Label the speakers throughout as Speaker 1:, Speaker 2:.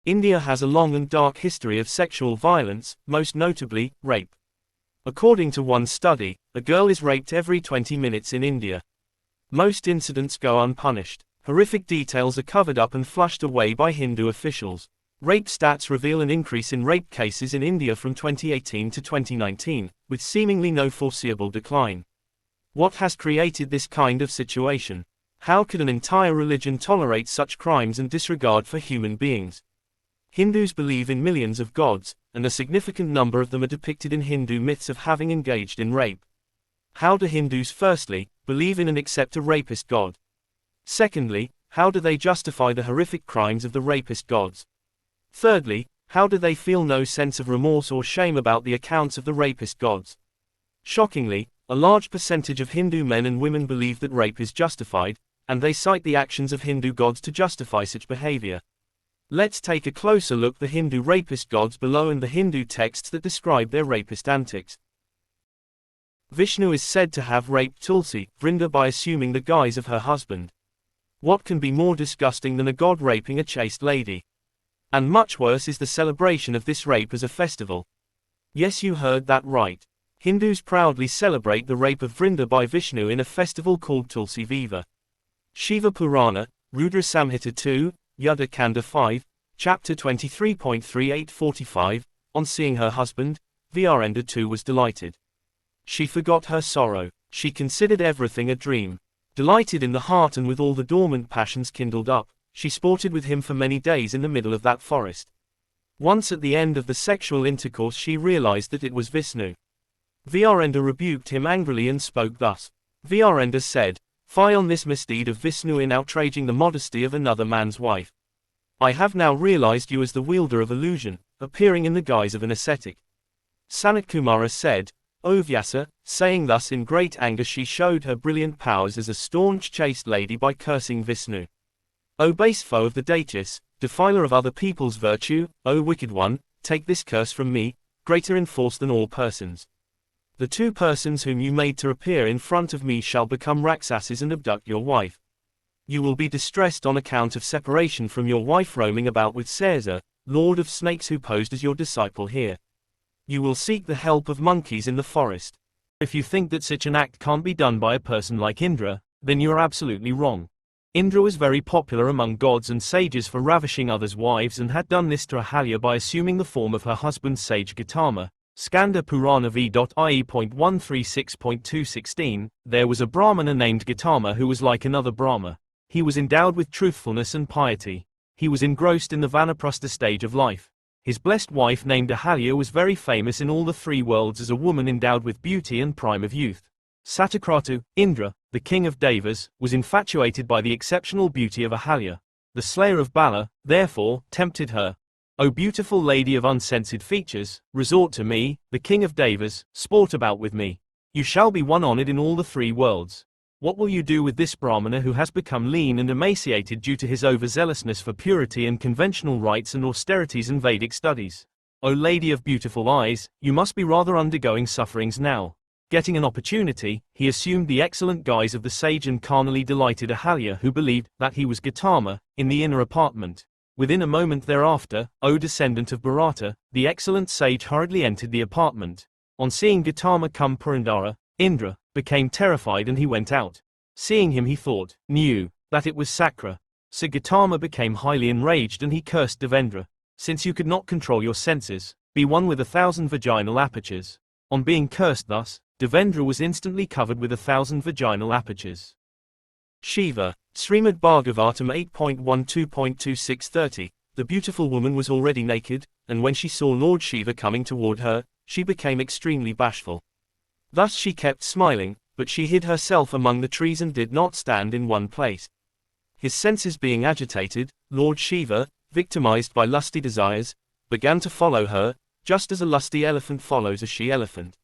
Speaker 1: India has a long and dark history of sexual violence, most notably, rape. According to one study, a girl is raped every 20 minutes in India. Most incidents go unpunished. Horrific details are covered up and flushed away by Hindu officials. Rape stats reveal an increase in rape cases in India from 2018 to 2019, with seemingly no foreseeable decline. What has created this kind of situation? How could an entire religion tolerate such crimes and disregard for human beings? Hindus believe in millions of gods, and a significant number of them are depicted in Hindu myths of having engaged in rape. How do Hindus firstly believe in and accept a rapist god? Secondly, how do they justify the horrific crimes of the rapist gods? Thirdly, how do they feel no sense of remorse or shame about the accounts of the rapist gods? Shockingly, a large percentage of Hindu men and women believe that rape is justified, and they cite the actions of Hindu gods to justify such behavior. Let's take a closer look at the Hindu rapist gods below and the Hindu texts that describe their rapist antics. Vishnu is said to have raped Tulsi, Vrinda, by assuming the guise of her husband. What can be more disgusting than a god raping a chaste lady? And much worse is the celebration of this rape as a festival. Yes, you heard that right. Hindus proudly celebrate the rape of Vrinda by Vishnu in a festival called Tulsi Viva. Shiva Purana, Rudra Samhita 2, Yuddha Kanda 5, Chapter 23.3845, on seeing her husband, Virendra too was delighted. She forgot her sorrow, she considered everything a dream. Delighted in the heart and with all the dormant passions kindled up, she sported with him for many days in the middle of that forest. Once at the end of the sexual intercourse she realized that it was Vishnu. Virendra rebuked him angrily and spoke thus. Virendra said, "Fie on this misdeed of Vishnu in outraging the modesty of another man's wife. I have now realized you as the wielder of illusion, appearing in the guise of an ascetic." Sanatkumara said, "O Vyasa," saying thus in great anger she showed her brilliant powers as a staunch chaste lady by cursing Vishnu. "O base foe of the deities, defiler of other people's virtue, O wicked one, take this curse from me, greater in force than all persons. The two persons whom you made to appear in front of me shall become Raksasis and abduct your wife. You will be distressed on account of separation from your wife, roaming about with Caesar, lord of snakes, who posed as your disciple here. You will seek the help of monkeys in the forest. If you think that such an act can't be done by a person like Indra, then you are absolutely wrong. Indra was very popular among gods and sages for ravishing others' wives, and had done this to Ahalya by assuming the form of her husband sage Gautama. Skanda Purana v.ie.136.216, there was a Brahmana named Gautama who was like another Brahma. He was endowed with truthfulness and piety. He was engrossed in the Vanaprastha stage of life. His blessed wife named Ahalya was very famous in all the three worlds as a woman endowed with beauty and prime of youth. Satakratu, Indra, the king of Devas, was infatuated by the exceptional beauty of Ahalya. The slayer of Bala, therefore, tempted her. "O beautiful lady of uncensored features, resort to me, the king of Devas, sport about with me. You shall be one honored in all the three worlds. What will you do with this Brahmana who has become lean and emaciated due to his overzealousness for purity and conventional rites and austerities and Vedic studies? O lady of beautiful eyes, you must be rather undergoing sufferings now." Getting an opportunity, he assumed the excellent guise of the sage and carnally delighted Ahalya, who believed that he was Gautama, in the inner apartment. Within a moment thereafter, O descendant of Bharata, the excellent sage hurriedly entered the apartment. On seeing Gautama come Purandara, Indra became terrified and he went out. Seeing him he knew that it was Sakra. So Gautama became highly enraged and he cursed Devendra. "Since you could not control your senses, be one with 1,000 vaginal apertures." On being cursed thus, Devendra was instantly covered with 1,000 vaginal apertures. Shiva, Srimad Bhagavatam 8.12.2630, the beautiful woman was already naked, and when she saw Lord Shiva coming toward her, she became extremely bashful. Thus she kept smiling, but she hid herself among the trees and did not stand in one place. His senses being agitated, Lord Shiva, victimized by lusty desires, began to follow her, just as a lusty elephant follows a she-elephant.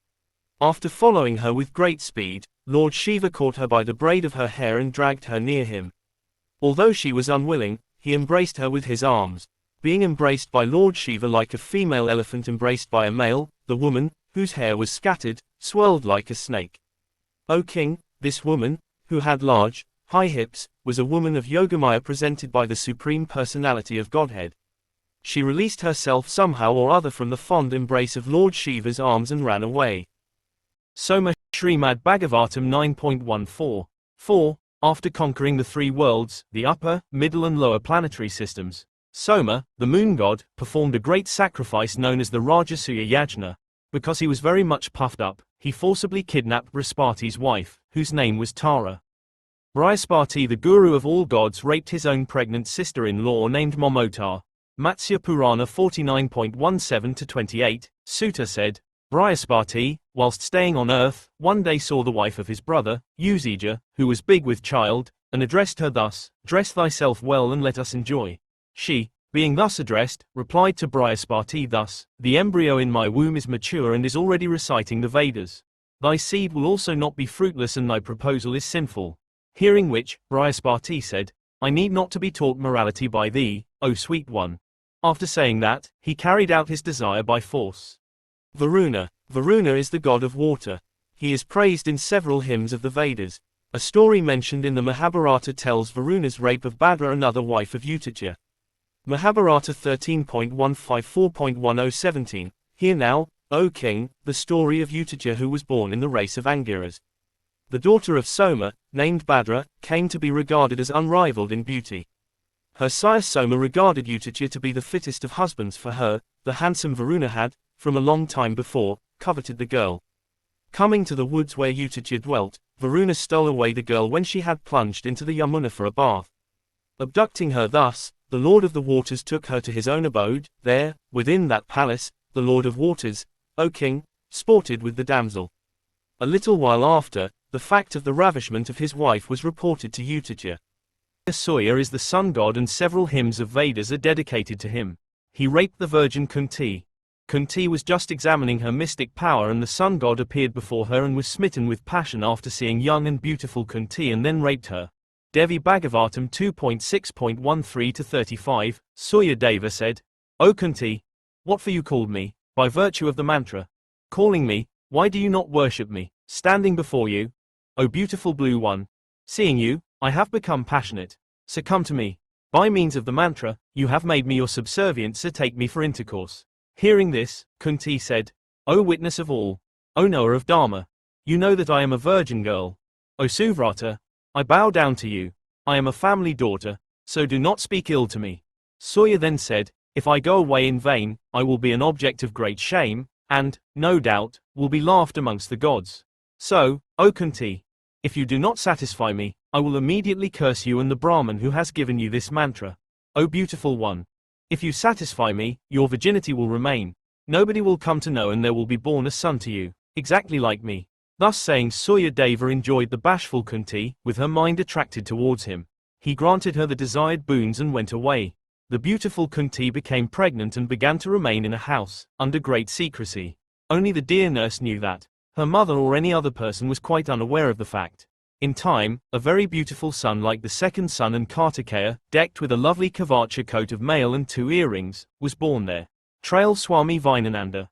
Speaker 1: After following her with great speed, Lord Shiva caught her by the braid of her hair and dragged her near him. Although she was unwilling, he embraced her with his arms. Being embraced by Lord Shiva like a female elephant embraced by a male, the woman, whose hair was scattered, swirled like a snake. O king, this woman, who had large, high hips, was a woman of Yogamaya presented by the Supreme Personality of Godhead. She released herself somehow or other from the fond embrace of Lord Shiva's arms and ran away. Soma Srimad Bhagavatam 9.14. 4. After conquering the three worlds, the upper, middle and lower planetary systems, Soma, the moon god, performed a great sacrifice known as the Rajasuya Yajna. Because he was very much puffed up, he forcibly kidnapped Brihaspati's wife, whose name was Tara. Brihaspati, the guru of all gods, raped his own pregnant sister-in-law named Momotar. Matsya Purana 49.17-28, Sutta said, Brihaspati, whilst staying on earth, one day saw the wife of his brother, Usija, who was big with child, and addressed her thus, Dress thyself well and let us enjoy. She, being thus addressed, replied to Brihaspati thus, The embryo in my womb is mature and is already reciting the Vedas. Thy seed will also not be fruitless and thy proposal is sinful. Hearing which, Brihaspati said, I need not to be taught morality by thee, O sweet one. After saying that, he carried out his desire by force. Varuna. Varuna is the god of water. He is praised in several hymns of the Vedas. A story mentioned in the Mahabharata tells Varuna's rape of Bhadra, another wife of Utija. Mahabharata 13.154.1017. Hear now, O king, the story of Utija, who was born in the race of Angiras. The daughter of Soma, named Bhadra, came to be regarded as unrivaled in beauty. Her sire Soma regarded Utija to be the fittest of husbands for her. The handsome Varuna had, from a long time before, coveted the girl. Coming to the woods where Utija dwelt, Varuna stole away the girl when she had plunged into the Yamuna for a bath. Abducting her thus, the Lord of the Waters took her to his own abode. There, within that palace, the Lord of Waters, O king, sported with the damsel. A little while after, the fact of the ravishment of his wife was reported to Utija. Surya is the sun god and several hymns of Vedas are dedicated to him. He raped the virgin Kunti. Kunti was just examining her mystic power and the sun god appeared before her and was smitten with passion after seeing young and beautiful Kunti and then raped her. Devi Bhagavatam 2.6.13-35, Surya Deva said, O Kunti, what for you called me, by virtue of the mantra? Calling me, why do you not worship me, standing before you? O beautiful blue one, seeing you, I have become passionate. So come to me. By means of the mantra, you have made me your subservient, so take me for intercourse. Hearing this, Kunti said, O witness of all, O knower of Dharma, you know that I am a virgin girl. O Suvrata, I bow down to you. I am a family daughter, so do not speak ill to me. Surya then said, If I go away in vain, I will be an object of great shame, and, no doubt, will be laughed amongst the gods. So, O Kunti, if you do not satisfy me, I will immediately curse you and the Brahman who has given you this mantra. O beautiful one, if you satisfy me, your virginity will remain. Nobody will come to know and there will be born a son to you, exactly like me. Thus saying, Surya Deva enjoyed the bashful Kunti, with her mind attracted towards him. He granted her the desired boons and went away. The beautiful Kunti became pregnant and began to remain in a house, under great secrecy. Only the dear nurse knew that. Her mother or any other person was quite unaware of the fact. In time, a very beautiful son like the second son and Kartikeya, decked with a lovely Kavacha coat of mail and 2 earrings, was born there. Trail Swami Vainananda.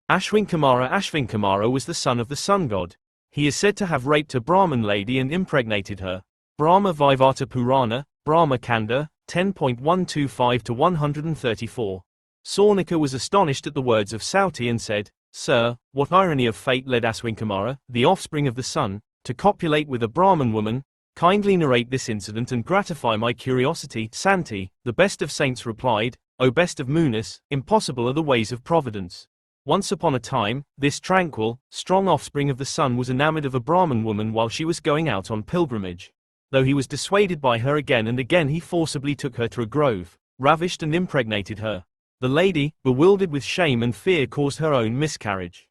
Speaker 1: Ashvinkumara was the son of the sun god. He is said to have raped a Brahmin lady and impregnated her. Brahma Vaivarta Purana, Brahma Kanda, 10.125-134. Saunika was astonished at the words of Sauti and said, Sir, what irony of fate led Ashvinkumara, the offspring of the sun, to copulate with a Brahmin woman? Kindly narrate this incident and gratify my curiosity. Santi, the best of saints, replied, O best of Munis, impossible are the ways of providence. Once upon a time, this tranquil, strong offspring of the sun was enamored of a Brahmin woman while she was going out on pilgrimage. Though he was dissuaded by her again and again, he forcibly took her to a grove, ravished and impregnated her. The lady, bewildered with shame and fear, caused her own miscarriage.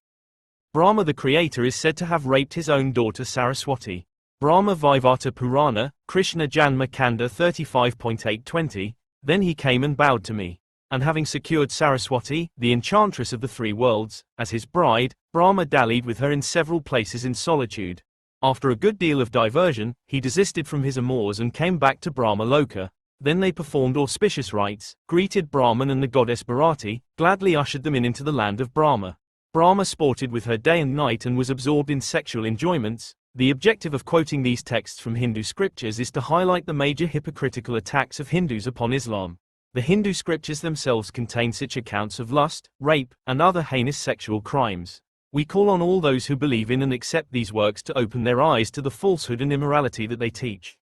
Speaker 1: Brahma the creator is said to have raped his own daughter Saraswati. Brahma Vaivarta Purana, Krishna Janma Kanda 35.820, Then he came and bowed to me. And having secured Saraswati, the enchantress of the 3 worlds, as his bride, Brahma dallied with her in several places in solitude. After a good deal of diversion, he desisted from his amours and came back to Brahma Loka. Then they performed auspicious rites, greeted Brahman and the goddess Bharati, gladly ushered them into the land of Brahma. Brahma sported with her day and night and was absorbed in sexual enjoyments. The objective of quoting these texts from Hindu scriptures is to highlight the major hypocritical attacks of Hindus upon Islam. The Hindu scriptures themselves contain such accounts of lust, rape, and other heinous sexual crimes. We call on all those who believe in and accept these works to open their eyes to the falsehood and immorality that they teach.